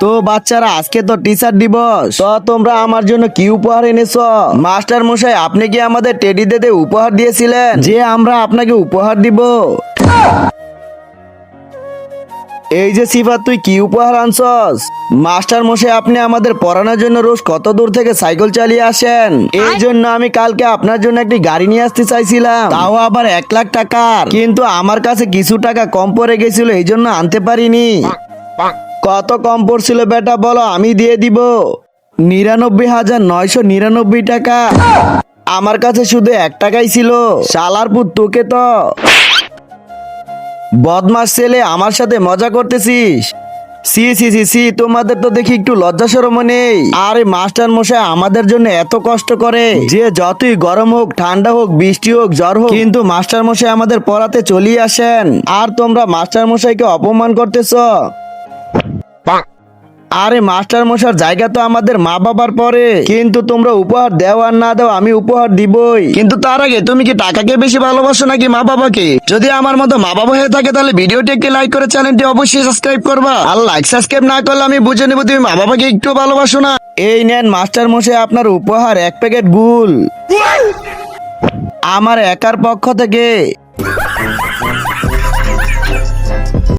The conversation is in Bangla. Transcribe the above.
তো বাচ্চারা, আজকে তো টিচার দিবস, তো তোমরা আমার জন্য কি উপহার এনেছো? মাস্টার মশাই, আপনি কি আমাদের টেডি দিতে উপহার দিয়েছিলেন যে আমরা আপনাকে উপহার দিব? এই যে সিফাত, তুই কি উপহার আনছস? মাস্টার মশাই, আপনি আমাদের পড়ানোর জন্য রোজ কত দূর থেকে সাইকেল চালিয়ে আসেন, এই জন্য আমি কালকে আপনার জন্য একটি গাড়ি নিয়ে আসতে চাইছিলাম, তাও আবার 1 লাখ টাকার। কিন্তু আমার কাছে কিছু টাকা কম পড়ে গেছিল, এই জন্য আনতে পারিনি। কত কম পড়ছিল বেটা, বলো, আমি দিয়ে দিব। 99,999 টাকা। আমার কাছে শুধু 1 টাকাই ছিল। শালার পুত, তোকে তো বদমাস ছেলে, আমার সাথে মজা করতেছিস? সি সি সি সি, তোমাদের তো দেখি একটু লজ্জা শরম নেই। আরে মাস্টার মশাই আমাদের জন্য এত কষ্ট করে, যে যতই গরম হোক, ঠান্ডা হোক, বৃষ্টি হোক, জ্বর হোক, কিন্তু মাস্টার মশাই আমাদের পড়াতে চলিয়ে আসেন, আর তোমরা মাস্টার মশাইকে অপমান করতেছ। আরে মাস্টার মশার জায়গা তো আমাদের মা বাবার পরে, কিন্তু তোমরা উপহার দাও আর না দাও, আমি উপহার দিবই। কিন্তু তার আগে তুমি কি টাকাকে বেশি ভালোবাসো নাকি মা বাবাকে? যদি আমার মতো মা বাবা হয়ে থাকে তাহলে ভিডিওটি একটি লাইক করে চ্যানেলটি অবশ্যই সাবস্ক্রাইব করবা। আর লাইক সাবস্ক্রাইব না করলে আমি বুঝে নেবো তুমি মা বাবাকে একটু ভালোবাসো না। এই নেন মাস্টার মশাই আপনার উপহার, 1 প্যাকেট গুল আমার একার পক্ষ থেকে।